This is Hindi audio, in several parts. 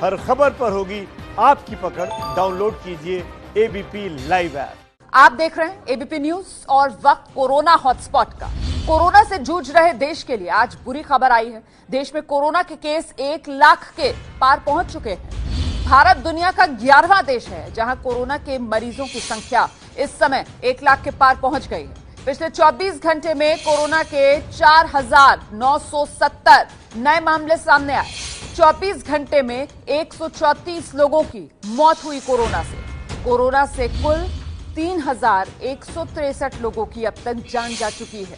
हर खबर पर होगी आपकी पकड़। डाउनलोड कीजिए एबीपी लाइव ऐप। आप देख रहे हैं एबीपी न्यूज और वक्त कोरोना हॉटस्पॉट का। कोरोना से जूझ रहे देश के लिए आज बुरी खबर आई है। देश में कोरोना के केस 1 लाख के पार पहुंच चुके हैं। भारत दुनिया का 11वां देश है जहां कोरोना के मरीजों की संख्या इस समय 1 लाख के पार पहुंच गई है। पिछले 24 घंटे में कोरोना के 4,970 नए मामले सामने आए। 24 घंटे में 134 लोगों की मौत हुई कोरोना से कुल 3,163 लोगों की अब तक जान जा चुकी है।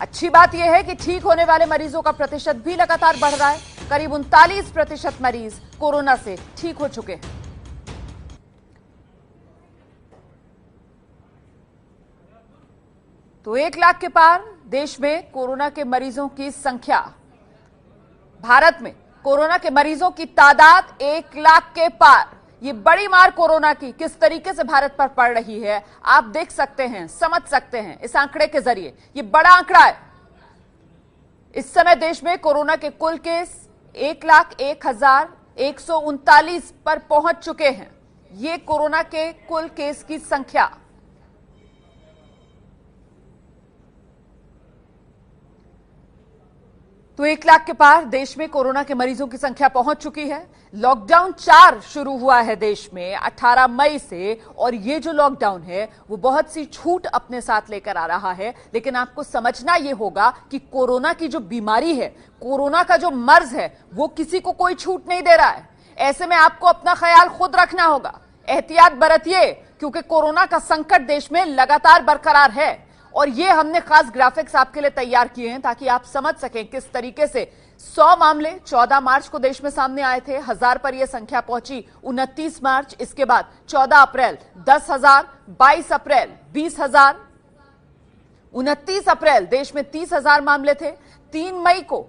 अच्छी बात यह है कि ठीक होने वाले मरीजों का प्रतिशत भी लगातार बढ़ रहा है। करीब 39% मरीज कोरोना से ठीक हो चुके हैं। तो 1 लाख के पार देश में कोरोना के मरीजों की संख्या। भारत में कोरोना के मरीजों की तादाद 1 लाख के पार। ये बड़ी मार कोरोना की किस तरीके से भारत पर पड़ रही है आप देख सकते हैं, समझ सकते हैं इस आंकड़े के जरिए। ये बड़ा आंकड़ा है। इस समय देश में कोरोना के कुल केस 1,01,139 पर पहुंच चुके हैं। ये कोरोना के कुल केस की संख्या। तो 1 लाख के पार देश में कोरोना के मरीजों की संख्या पहुंच चुकी है। लॉकडाउन 4 शुरू हुआ है देश में 18 मई से, और ये जो लॉकडाउन है वो बहुत सी छूट अपने साथ लेकर आ रहा है। लेकिन आपको समझना ये होगा कि कोरोना की जो बीमारी है, कोरोना का जो मर्ज है, वो किसी को कोई छूट नहीं दे रहा है। ऐसे में आपको अपना ख्याल खुद रखना होगा, एहतियात बरतिए, क्योंकि कोरोना का संकट देश में लगातार बरकरार है। और ये हमने खास ग्राफिक्स आपके लिए तैयार किए हैं ताकि आप समझ सकें किस तरीके से 100 मामले 14 मार्च को देश में सामने आए थे। 1000 पर यह संख्या पहुंची 29 मार्च। इसके बाद 14 अप्रैल 10,000, 22 अप्रैल 20,000, 29 अप्रैल देश में 30,000 मामले थे। 3 मई को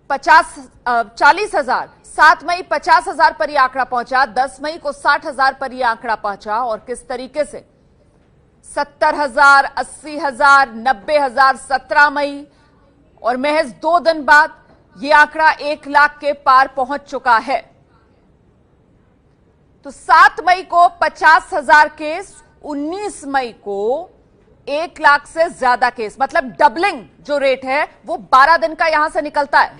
40,000, 7 मई 50,000 पर यह आंकड़ा पहुंचा, 10 मई को 60,000 पर यह आंकड़ा पहुंचा। और किस तरीके से 70,000, 80,000, 90,000 17 मई, और महज 2 दिन बाद यह आंकड़ा 1 लाख के पार पहुंच चुका है। तो 7 मई को 50,000 केस, 19 मई को 1 लाख से ज्यादा केस, मतलब डबलिंग जो रेट है वो 12 दिन का यहां से निकलता है।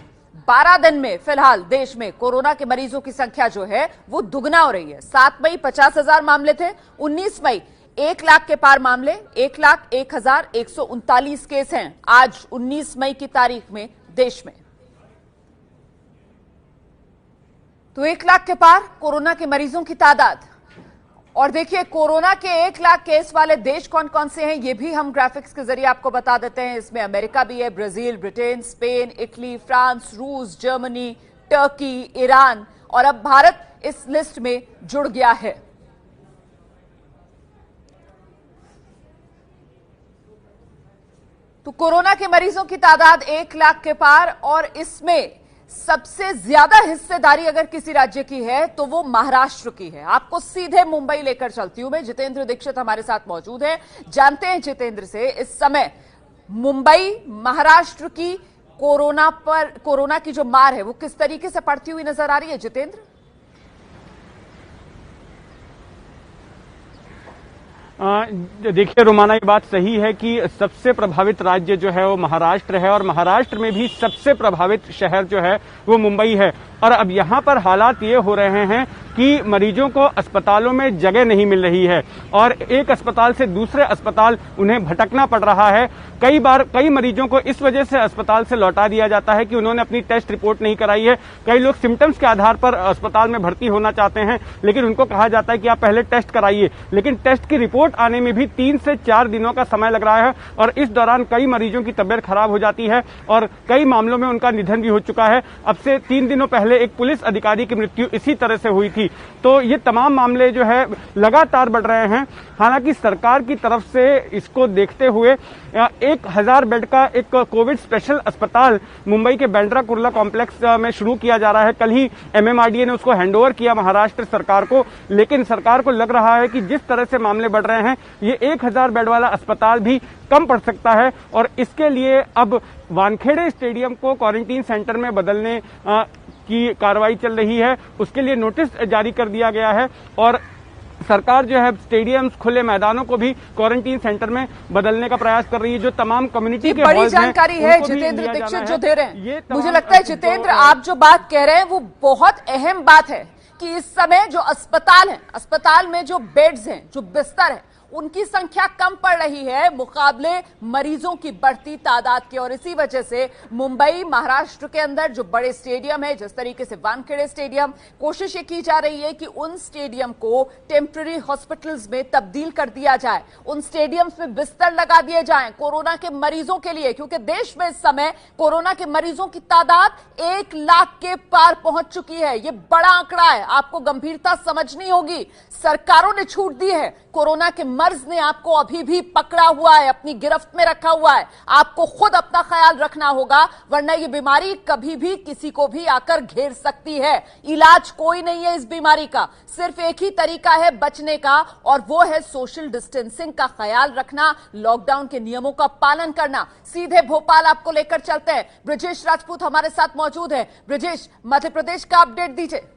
12 दिन में फिलहाल देश में कोरोना के मरीजों की संख्या जो है वो दुगना हो रही है। 7 मई 50,000 मामले थे, 19 मई 1 लाख के पार मामले, 1,01,139 केस हैं आज 19 मई की तारीख में देश में। तो 1 लाख के पार कोरोना के मरीजों की तादाद। और देखिए कोरोना के 1 लाख केस वाले देश कौन कौन से हैं ये भी हम ग्राफिक्स के जरिए आपको बता देते हैं। इसमें अमेरिका भी है, Brazil, Britain, Spain, Italy, France, रूस, जर्मनी, टर्की, ईरान, और अब भारत इस लिस्ट में जुड़ गया है। तो कोरोना के मरीजों की तादाद 1 लाख के पार, और इसमें सबसे ज्यादा हिस्सेदारी अगर किसी राज्य की है तो वो महाराष्ट्र की है। आपको सीधे मुंबई लेकर चलती हूं मैं। जितेंद्र दीक्षित हमारे साथ मौजूद हैं। जानते हैं जितेंद्र से इस समय मुंबई, महाराष्ट्र की कोरोना की जो मार है वो किस तरीके से पड़ती हुई नजर आ रही है। जितेंद्र, देखिए रोमाना, ये बात सही है कि सबसे प्रभावित राज्य जो है वो महाराष्ट्र है, और महाराष्ट्र में भी सबसे प्रभावित शहर जो है वो मुंबई है। और अब यहाँ पर हालात ये हो रहे हैं कि मरीजों को अस्पतालों में जगह नहीं मिल रही है, और एक अस्पताल से दूसरे अस्पताल उन्हें भटकना पड़ रहा है। कई बार कई मरीजों को इस वजह से अस्पताल से लौटा दिया जाता है कि उन्होंने अपनी टेस्ट रिपोर्ट नहीं कराई है। कई लोग सिम्टम्स के आधार पर अस्पताल में भर्ती होना चाहते हैं, लेकिन उनको कहा जाता है कि आप पहले टेस्ट कराइए, लेकिन टेस्ट की रिपोर्ट आने में भी 3 से 4 दिनों का समय लग रहा है। और इस दौरान कई मरीजों की तबियत खराब हो जाती है, और कई मामलों में उनका निधन भी हो चुका है। अब से 3 दिनों पहले एक पुलिस अधिकारी की मृत्यु इसी तरह से हुई थी। तो ये तमाम मामले जो है लगातार बढ़ रहे हैं। हालांकि सरकार की तरफ से इसको देखते हुए 1,000 बेड का एक कोविड स्पेशल अस्पताल मुंबई के बांद्रा कुर्ला कॉम्प्लेक्स में शुरू किया जा रहा है। कल ही MMRDA ने उसको हैंडओवर किया महाराष्ट्र सरकार को, लेकिन सरकार को लग रहा है कि जिस तरह से मामले बढ़ रहे हैं ये 1,000 बेड वाला अस्पताल भी कम पड़ सकता है, और इसके लिए अब वानखेड़े स्टेडियम को क्वारंटीन सेंटर में बदलने की कार्रवाई चल रही है, उसके लिए नोटिस जारी कर दिया गया है और सरकार जो है स्टेडियम्स, खुले मैदानों को भी क्वारंटीन सेंटर में बदलने का प्रयास कर रही है। जो तमाम कम्युनिटी के बड़ी जानकारी है जितेंद्र दीक्षित जो दे रहे हैं। मुझे लगता है जितेंद्र, आप जो बात कह रहे हैं वो बहुत अहम बात है कि इस समय जो अस्पताल है, अस्पताल में जो बेड्स हैं, जो बिस्तर है, उनकी संख्या कम पड़ रही है मुकाबले मरीजों की बढ़ती तादाद के। और इसी वजह से मुंबई, महाराष्ट्र के अंदर जो बड़े स्टेडियम है, जिस तरीके से वानखेड़े स्टेडियम, कोशिश ये की जा रही है कि उन स्टेडियम को टेम्पररी हॉस्पिटल्स में तब्दील कर दिया जाए, उन स्टेडियम्स में बिस्तर लगा दिए जाएं कोरोना के मरीजों के लिए, क्योंकि देश में इस समय कोरोना के मरीजों की तादाद 1 लाख के पार पहुंच चुकी है। यह बड़ा आंकड़ा है, आपको गंभीरता समझनी होगी। सरकारों ने छूट दी है, कोरोना के मर्ज ने आपको अभी भी पकड़ा हुआ है, अपनी गिरफ्त में रखा हुआ है। आपको खुद अपना ख्याल रखना होगा, वरना यह बीमारी कभी भी किसी को भी आकर घेर सकती है। इलाज कोई नहीं है इस बीमारी का, सिर्फ एक ही तरीका है बचने का, और वो है सोशल डिस्टेंसिंग का ख्याल रखना, लॉकडाउन के नियमों का पालन करना। सीधे भोपाल आपको लेकर चलते हैं, ब्रजेश राजपूत हमारे साथ मौजूद है। ब्रजेश, मध्य प्रदेश का अपडेट दीजिए।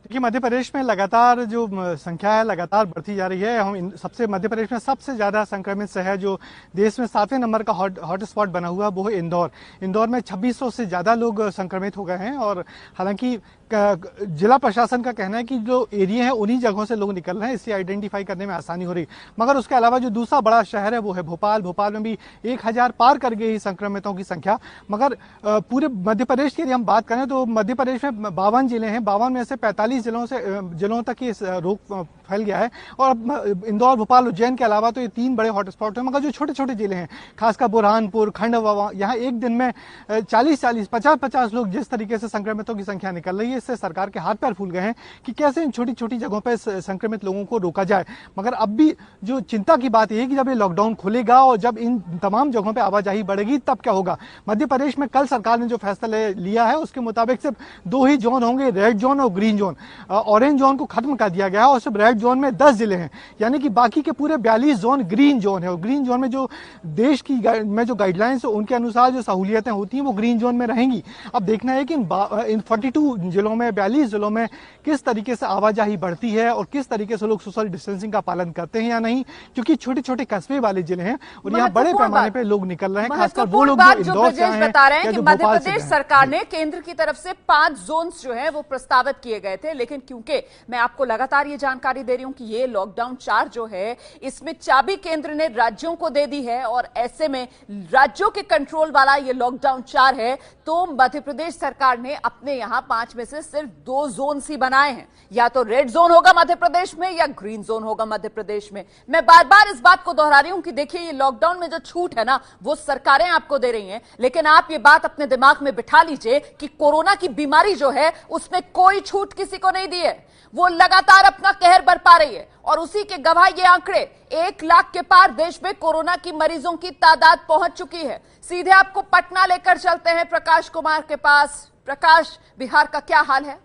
कि मध्य प्रदेश में लगातार जो संख्या है लगातार बढ़ती जा रही है। हम सबसे मध्य प्रदेश में सबसे ज्यादा संक्रमित शहर जो देश में 7वें नंबर का हॉट स्पॉट बना हुआ वो है इंदौर। इंदौर में 2600 से ज्यादा लोग संक्रमित हो गए हैं और हालांकि जिला प्रशासन का कहना है कि जो एरिया है उन्हीं जगहों से लोग निकल रहे हैं, इससे आइडेंटिफाई करने में आसानी हो रही। मगर उसके अलावा जो दूसरा बड़ा शहर है वो है भोपाल। भोपाल में भी 1000 पार कर गई संक्रमितों की संख्या। मगर पूरे मध्य प्रदेश की यदि हम बात करें तो मध्य प्रदेश में 52 जिले हैं, 52 में से 45 जिलों तक ये रोग फैल गया है। और इंदौर, भोपाल, उज्जैन के अलावा तो ये 3 बड़े हॉटस्पॉट हैं। मगर जो छोटे छोटे जिले हैं, खासकर बुरहानपुर, खंडवा, यहाँ एक दिन में 40-40, 50-50 लोग जिस तरीके से संक्रमितों की संख्या निकल रही है, इससे सरकार के हाथ पैर फूल गए हैं कि कैसे इन छोटी छोटी जगहों पर संक्रमित लोगों को रोका जाए। मगर अब भी जो चिंता की बात यह है कि जब ये लॉकडाउन खुलेगा और जब इन तमाम जगहों पर आवाजाही बढ़ेगी तब क्या होगा। मध्य प्रदेश में कल सरकार ने जो फैसला लिया है उसके मुताबिक सिर्फ 2 ही जोन होंगे, रेड जोन और ग्रीन जोन। ऑरेंज जोन को खत्म कर दिया गया है और सिर्फ रेड जोन में 10 जिले हैं, यानी कि बाकी के पूरे 42 जोन ग्रीन जोन है। और ग्रीन जोन में जो देश की में जो गाइडलाइंस है उनके अनुसार जो सहूलियतें होती हैं वो ग्रीन जोन में रहेंगी। अब देखना है कि इन 42 जिलों में, 42 जिलों में किस तरीके से आवाजाही बढ़ती है और किस तरीके से लोग सोशल डिस्टेंसिंग का पालन करते हैं या नहीं, क्योंकि छोटे छोटे कस्बे वाले जिले हैं और यहाँ बड़े पैमाने पर लोग निकल रहे हैं, खासकर वो लोग जो इंदौर से आए हैं। बता रहे हैं कि मध्य प्रदेश सरकार ने केंद्र की तरफ से 5 जोन्स जो है वो प्रस्तावित किए गए थे, लेकिन क्योंकि मैं आपको लगातार ये जानकारी दे रही हूं कि ये लॉकडाउन 4 जो है इसमें चाबी केंद्र ने राज्यों को दे दी है और ऐसे में राज्यों के कंट्रोल वाला ये लॉकडाउन 4 है, तो मध्य प्रदेश सरकार ने अपने यहां 5 में से सिर्फ 2 जोन ही बनाए हैं। या तो रेड जोन होगा मध्य प्रदेश में या ग्रीन जोन होगा मध्य प्रदेश में। मैं बार बार इस बात को दोहरा रही हूं कि देखिए ये लॉकडाउन में जो छूट है ना वो सरकारें आपको दे रही हैं, लेकिन आप ये बात अपने दिमाग में बिठा लीजिए कि कोरोना की बीमारी जो है उसमें कोई छूट किसी को नहीं दी है, वो लगातार अपना कहर बरपा रही है। और उसी के गवाह ये आंकड़े, 1 लाख के पार देश में कोरोना की मरीजों की तादाद पहुंच चुकी है। सीधे आपको पटना लेकर चलते हैं प्रकाश कुमार के पास। प्रकाश, बिहार का क्या हाल है?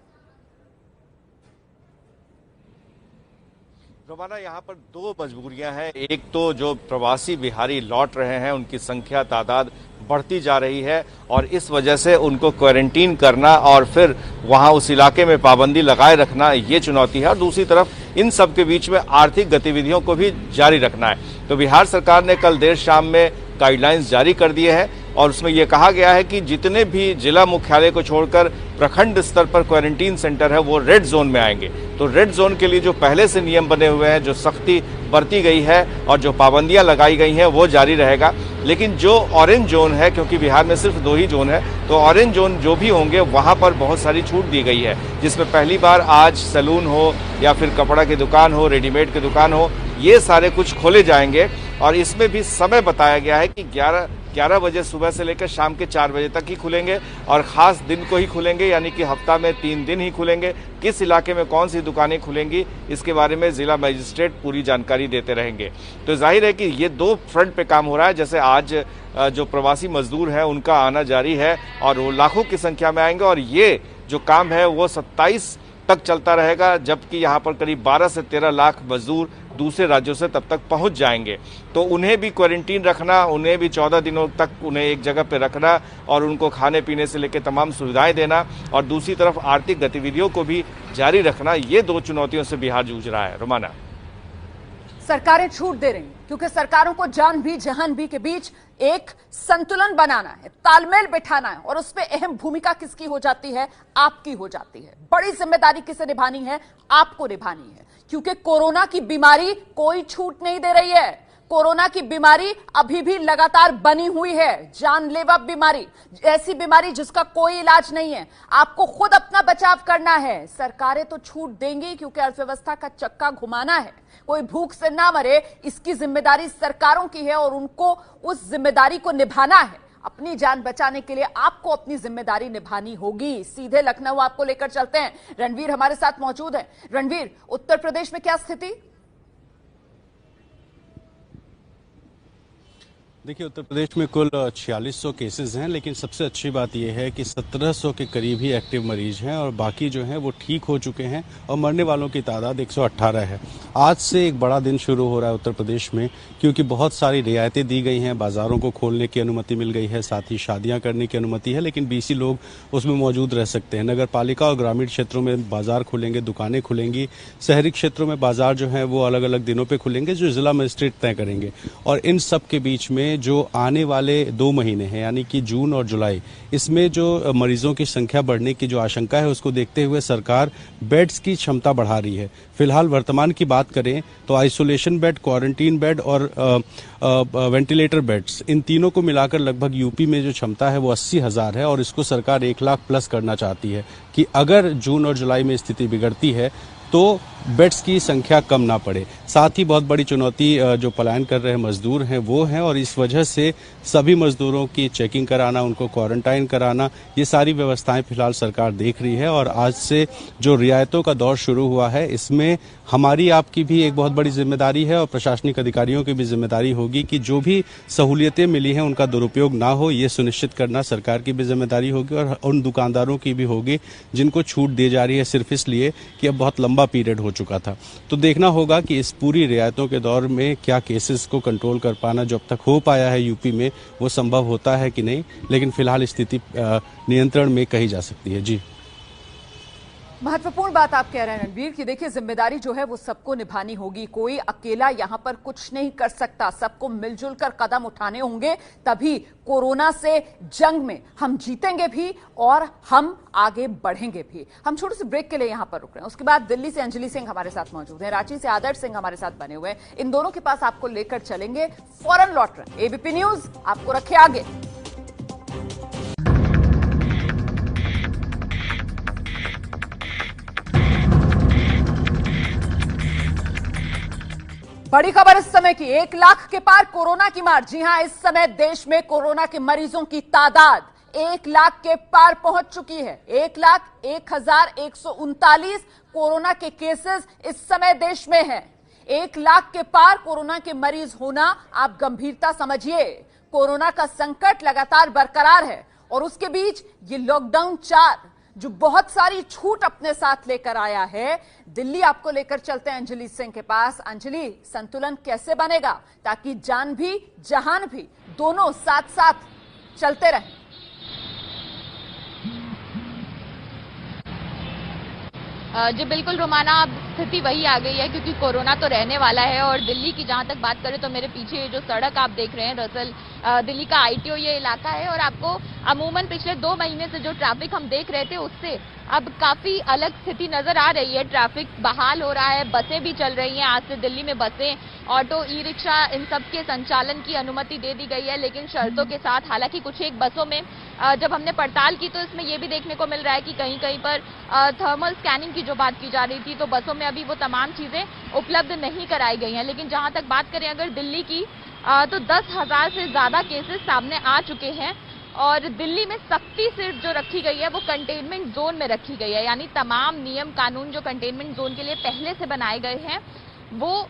रोमाना, यहाँ पर 2 मजबूरियां हैं। एक तो जो प्रवासी बिहारी लौट रहे हैं उनकी संख्या, तादाद बढ़ती जा रही है और इस वजह से उनको क्वारंटीन करना और फिर वहां उस इलाके में पाबंदी लगाए रखना ये चुनौती है। और दूसरी तरफ इन सब के बीच में आर्थिक गतिविधियों को भी जारी रखना है। तो बिहार सरकार ने कल देर शाम में गाइडलाइंस जारी कर दिए हैं और उसमें यह कहा गया है कि जितने भी जिला मुख्यालय को छोड़कर प्रखंड स्तर पर क्वारंटीन सेंटर है वो रेड जोन में आएंगे। तो रेड जोन के लिए जो पहले से नियम बने हुए हैं, जो सख्ती बरती गई है और जो पाबंदियां लगाई गई हैं वो जारी रहेगा। लेकिन जो ऑरेंज जोन है, क्योंकि बिहार में सिर्फ 2 ही जोन है, तो ऑरेंज जोन जो भी होंगे वहां पर बहुत सारी छूट दी गई है, जिसमें पहली बार आज सैलून हो या फिर कपड़ा की दुकान हो, रेडीमेड की दुकान हो, ये सारे कुछ खोले जाएंगे। और इसमें भी समय बताया गया है कि 11 बजे सुबह से लेकर शाम के 4 बजे तक ही खुलेंगे और खास दिन को ही खुलेंगे, यानी कि हफ्ता में 3 दिन ही खुलेंगे। किस इलाके में कौन सी दुकानें खुलेंगी इसके बारे में जिला मजिस्ट्रेट पूरी जानकारी देते रहेंगे। तो जाहिर है कि ये 2 फ्रंट पे काम हो रहा है। जैसे आज जो प्रवासी मजदूर हैं उनका आना जारी है और वो लाखों की संख्या में आएंगे और ये जो काम है वो 27 तक चलता रहेगा, जबकि यहाँ पर करीब 12 से 13 लाख मजदूर दूसरे राज्यों से तब तक पहुंच जाएंगे। तो उन्हें भी क्वारंटीन रखना, उन्हें भी 14 दिनों तक उन्हें एक जगह पर रखना और उनको खाने पीने से लेकर तमाम सुविधाएं देना और दूसरी तरफ आर्थिक गतिविधियों को भी जारी रखना, ये दो चुनौतियों से बिहार जूझ रहा है। रोमाना, सरकारें छूट दे रही क्योंकि सरकारों को जान भी जहान भी के बीच एक संतुलन बनाना है, तालमेल बिठाना है और उसमें अहम भूमिका किसकी हो जाती है? आपकी हो जाती है। बड़ी जिम्मेदारी किसे निभानी है? आपको निभानी है, क्योंकि कोरोना की बीमारी कोई छूट नहीं दे रही है। कोरोना की बीमारी अभी भी लगातार बनी हुई है, जानलेवा बीमारी, ऐसी बीमारी जिसका कोई इलाज नहीं है। आपको खुद अपना बचाव करना है। सरकारें तो छूट देंगी क्योंकि अर्थव्यवस्था का चक्का घुमाना है, कोई भूख से ना मरे, इसकी जिम्मेदारी सरकारों की है और उनको उस जिम्मेदारी को निभाना है। अपनी जान बचाने के लिए आपको अपनी जिम्मेदारी निभानी होगी। सीधे लखनऊ आपको लेकर चलते हैं, रणवीर हमारे साथ मौजूद है। रणवीर, उत्तर प्रदेश में क्या स्थिति? देखिए, उत्तर प्रदेश में कुल 4600 केसेस हैं, लेकिन सबसे अच्छी बात यह है कि 1700 के करीब ही एक्टिव मरीज हैं और बाकी जो हैं वो ठीक हो चुके हैं और मरने वालों की तादाद 118 है। आज से एक बड़ा दिन शुरू हो रहा है उत्तर प्रदेश में, क्योंकि बहुत सारी रियायतें दी गई हैं, बाजारों को खोलने की अनुमति मिल गई है, साथ ही शादियां करने की अनुमति है, लेकिन बीसी लोग उसमें मौजूद रह सकते हैं। नगर पालिका और ग्रामीण क्षेत्रों में बाजार खुलेंगे, दुकानें खुलेंगी, शहरी क्षेत्रों में बाजार जो है वो अलग अलग दिनों पर खुलेंगे, जो जिला मजिस्ट्रेट तय करेंगे। और इन सब के बीच में जो आने वाले 2 महीने हैं, यानी कि जून और जुलाई, इसमें जो मरीजों की संख्या बढ़ने की जो आशंका है, उसको देखते हुए सरकार बेड्स की क्षमता बढ़ा रही है। फिलहाल वर्तमान की बात करें तो आइसोलेशन बेड, क्वारंटीन बेड और वेंटिलेटर बेड्स, इन तीनों को मिलाकर लगभग यूपी में जो क्षमता है वो 80,000 है और इसको सरकार 1 लाख प्लस करना चाहती है कि अगर जून और जुलाई में स्थिति बिगड़ती है तो बेड्स की संख्या कम ना पड़े। साथ ही बहुत बड़ी चुनौती जो पलायन कर रहे मजदूर हैं वो हैं और इस वजह से सभी मजदूरों की चेकिंग कराना, उनको क्वारंटाइन कराना, ये सारी व्यवस्थाएं फिलहाल सरकार देख रही है। और आज से जो रियायतों का दौर शुरू हुआ है, इसमें हमारी आपकी भी एक बहुत बड़ी जिम्मेदारी है और प्रशासनिक अधिकारियों की भी जिम्मेदारी होगी कि जो भी सहूलियतें मिली हैं उनका दुरुपयोग ना हो, ये सुनिश्चित करना सरकार की भी जिम्मेदारी होगी और उन दुकानदारों की भी होगी जिनको छूट दी जा रही है सिर्फ इसलिए कि अब बहुत लंबा पीरियड हो चुका था। तो देखना होगा कि इस पूरी रियायतों के दौर में क्या केसेस को कंट्रोल कर पाना जो अब तक हो पाया है यूपी में, वो संभव होता है कि नहीं, लेकिन फिलहाल स्थिति नियंत्रण में कही जा सकती है। जी, महत्वपूर्ण बात आप कह रहे हैं रणवीर कि देखिए जिम्मेदारी जो है वो सबको निभानी होगी। कोई अकेला यहां पर कुछ नहीं कर सकता, सबको मिलजुल कर कदम उठाने होंगे, तभी कोरोना से जंग में हम जीतेंगे भी और हम आगे बढ़ेंगे भी। हम छोटे से ब्रेक के लिए यहां पर रुक रहे हैं, उसके बाद दिल्ली से अंजलि सिंह हमारे साथ मौजूद हैं, रांची से आदर्श सिंह हमारे साथ बने हुए हैं। इन दोनों के पास आपको लेकर चलेंगे, फौरन लौट रहे हैं। एबीपी न्यूज आपको रखे आगे। बड़ी खबर इस समय की, 1 लाख के पार कोरोना की मार। जी हां, इस समय देश में कोरोना के मरीजों की तादाद 1 लाख के पार पहुंच चुकी है। 1,01,139 कोरोना के केसेस इस समय देश में हैं। 1 लाख के पार कोरोना के मरीज होना आप गंभीरता समझिए। कोरोना का संकट लगातार बरकरार है और उसके बीच ये लॉकडाउन 4 जो बहुत सारी छूट अपने साथ लेकर आया है। दिल्ली आपको लेकर चलते हैं अंजलि सिंह के पास। अंजलि, संतुलन कैसे बनेगा ताकि जान भी जहान भी दोनों साथ साथ चलते रहें? जी बिल्कुल रोमाना, अब स्थिति वही आ गई है क्योंकि कोरोना तो रहने वाला है। और दिल्ली की जहां तक बात करें तो मेरे पीछे जो सड़क आप देख रहे हैं, दरअसल दिल्ली का आईटीओ ये इलाका है और आपको अमूमन पिछले 2 महीने से जो ट्रैफिक हम देख रहे थे उससे अब काफी अलग स्थिति नजर आ रही है। ट्रैफिक बहाल हो रहा है, बसें भी चल रही हैं। आज से दिल्ली में बसें, ऑटो, ई रिक्शा, इन सब के संचालन की अनुमति दे दी गई है, लेकिन शर्तों के साथ। हालांकि कुछ एक बसों में जब हमने पड़ताल की तो इसमें यह भी देखने को मिल रहा है कि कहीं कहीं पर थर्मल स्कैनिंग की जो बात की जा रही थी, तो बसों में अभी वो तमाम चीजें उपलब्ध नहीं कराई गई हैं। लेकिन जहां तक बात करें अगर दिल्ली की, तो 10,000 से ज्यादा केसेस सामने आ चुके हैं और दिल्ली में सख्ती सिर्फ जो रखी गई है वो कंटेनमेंट जोन में रखी गई है। यानी तमाम नियम कानून जो कंटेनमेंट जोन के लिए पहले से बनाए गए हैं वो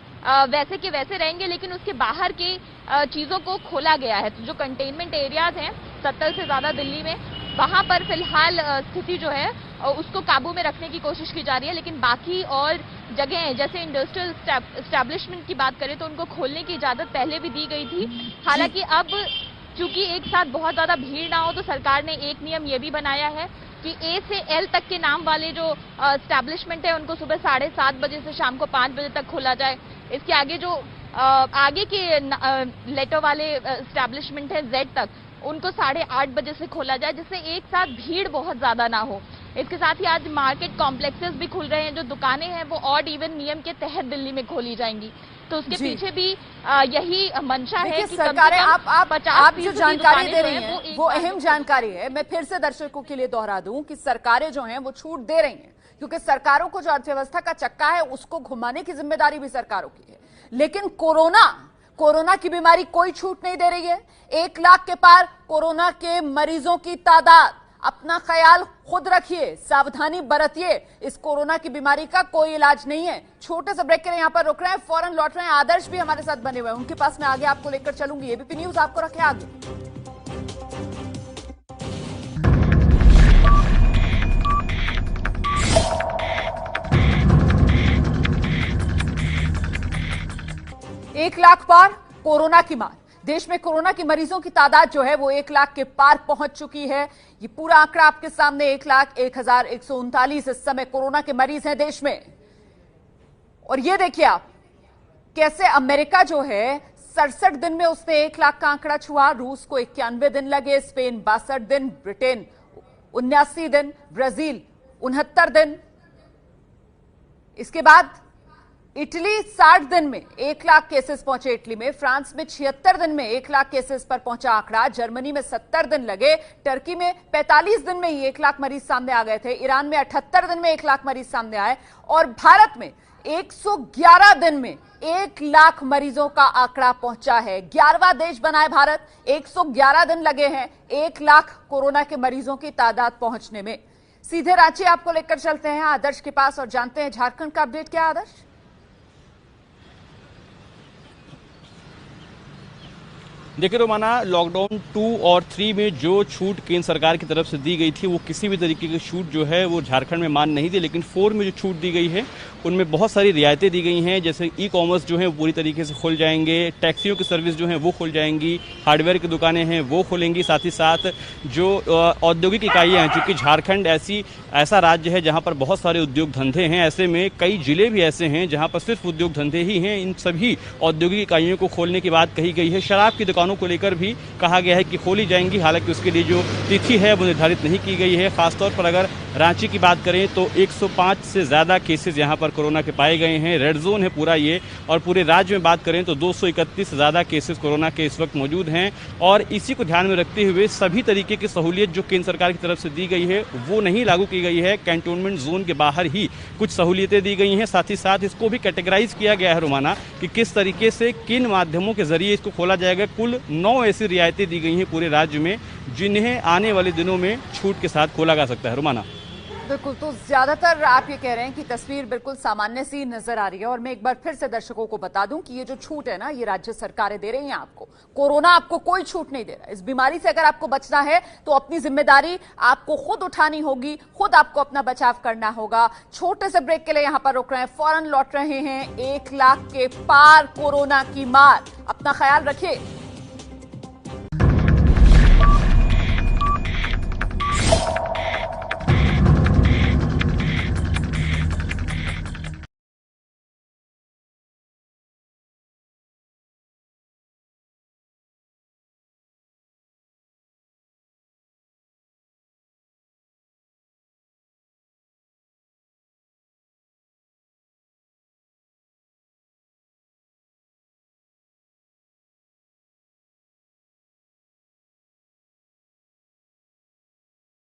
वैसे के वैसे रहेंगे, लेकिन उसके बाहर की चीजों को खोला गया है। तो जो कंटेनमेंट एरियाज हैं 70 से ज्यादा दिल्ली में, वहां पर फिलहाल स्थिति जो है उसको काबू में रखने की कोशिश की जा रही है। लेकिन बाकी और जगह जैसे इंडस्ट्रियल एस्टैब्लिशमेंट की बात करें तो उनको खोलने की इजाजत पहले भी दी गई थी। हालांकि अब चूंकि एक साथ बहुत ज्यादा भीड़ ना हो तो सरकार ने एक नियम ये भी बनाया है कि ए से एल तक के नाम वाले जो एस्टैब्लिशमेंट है उनको सुबह 7:30 बजे से शाम को 5 बजे तक खोला जाए। इसके आगे जो आगे के लेटर वाले एस्टैब्लिशमेंट है जेड तक, उनको 8:30 बजे से खोला जाए, जिससे एक साथ भीड़ बहुत ज्यादा ना हो। इसके साथ ही आज मार्केट कॉम्प्लेक्सेस भी खुल रहे हैं। जो दुकानें हैं वो ऑड इवन नियम के तहत दिल्ली में खोली जाएंगी। तो उसके पीछे भी यही मंशा है कि सरकारें आप जो जानकारी दे रही हैं वो अहम जानकारी है। मैं फिर से दर्शकों के लिए दोहरा दूं कि सरकारें जो हैं वो छूट दे रही हैं, क्योंकि सरकारों को जो अर्थव्यवस्था का चक्का है उसको घुमाने की जिम्मेदारी भी सरकारों की है। लेकिन कोरोना की बीमारी कोई छूट नहीं दे रही है। 1 लाख के पार कोरोना के मरीजों की तादाद। अपना ख्याल खुद रखिए, सावधानी बरतिए। इस कोरोना की बीमारी का कोई इलाज नहीं है। छोटे से ब्रेक के लिए यहां पर रुक रहे हैं, फौरन लौट रहे हैं। आदर्श भी हमारे साथ बने हुए हैं, उनके पास मैं आगे आपको लेकर चलूंगी। एबीपी न्यूज आपको रखे आगे। एक लाख पार कोरोना की मार। देश में कोरोना के मरीजों की तादाद जो है वो 1 लाख के पार पहुंच चुकी है। ये पूरा आंकड़ा आपके सामने 1,01,139 इस समय कोरोना के मरीज हैं देश में। और ये देखिए आप कैसे अमेरिका जो है 67 दिन में उसने 1 लाख का आंकड़ा छुआ। रूस को 91 दिन लगे, स्पेन 62 दिन, ब्रिटेन 79 दिन, ब्राजील 69 दिन। इसके बाद इटली 60 दिन में 1 लाख केसेस पहुंचे इटली में। फ्रांस में 76 दिन में 1 लाख केसेस पर पहुंचा आंकड़ा। जर्मनी में 70 दिन लगे। टर्की में 45 दिन में ही 1 लाख मरीज सामने आ गए थे। ईरान में 78 दिन में 1 लाख मरीज सामने आए। और भारत में 111 दिन में 1 लाख मरीजों का आंकड़ा पहुंचा है। 11वां देश बना है भारत। 111 दिन लगे हैं 1 लाख कोरोना के मरीजों की तादाद पहुंचने में। सीधे रांची आपको लेकर चलते हैं आदर्श के पास और जानते हैं झारखंड का अपडेट क्या। आदर्श, देखिए रोमाना, लॉकडाउन 2 और 3 में जो छूट केंद्र सरकार की तरफ से दी गई थी वो किसी भी तरीके की छूट जो है वो झारखंड में मान नहीं थी। लेकिन 4 में जो छूट दी गई है उनमें बहुत सारी रियायतें दी गई हैं। जैसे ई कॉमर्स जो है वो पूरी तरीके से खुल जाएंगे, टैक्सियों की सर्विस जो है वो खुल जाएंगी, हार्डवेयर की दुकानें हैं वो खुलेंगी। साथ ही साथ जो औद्योगिक इकाइयाँ हैं, चूँकि झारखंड ऐसा राज्य है जहाँ पर बहुत सारे उद्योग धंधे हैं, ऐसे में कई जिले भी ऐसे हैं जहाँ पर सिर्फ उद्योग धंधे ही हैं। इन सभी औद्योगिक इकाइयों को खोलने की बात कही गई है। शराब की दुकानों को लेकर भी कहा गया है कि खोली जाएंगी, हालांकि उसके लिए जो तिथि है वो निर्धारित नहीं की गई है। खासतौर पर अगर रांची की बात करें तो 105 से ज्यादा केसेस यहां पर कोरोना के पाए गए हैं। रेड जोन है पूरा ये। और पूरे राज्य में बात करें तो 231 से ज्यादा केसेस कोरोना के इस वक्त मौजूद हैं। और इसी को ध्यान में रखते हुए सभी तरीके की सहूलियत जो केंद्र सरकार की तरफ से दी गई है वो नहीं लागू की गई है। कैंटोनमेंट जोन के बाहर ही कुछ सहूलियतें दी गई हैं। साथ ही साथ इसको भी कैटेगराइज किया गया है रोमाना कि किस तरीके से किन माध्यमों के जरिए इसको खोला जाएगा। कुल 9 ऐसी रियायतें दी गई हैं पूरे राज्य में जिन्हें आने वाले दिनों में छूट के साथ खोला जा सकता है। रोमाना, बिल्कुल, तो ज्यादातर आप ये कह रहे हैं कि तस्वीर बिल्कुल सामान्य सी नजर आ रही है। और मैं एक बार फिर से दर्शकों को बता दूं कि ये जो छूट है ना, ये राज्य सरकारें दे रही हैं आपको। कोरोना आपको कोई छूट नहीं दे रहा। इस बीमारी से अगर आपको बचना है तो अपनी जिम्मेदारी आपको खुद उठानी होगी, खुद आपको अपना बचाव करना होगा। छोटे से ब्रेक के लिए यहां पर रुक रहे हैं, फौरन लौट रहे हैं। 1 लाख के पार कोरोना की मार। अपना ख्याल रखिए।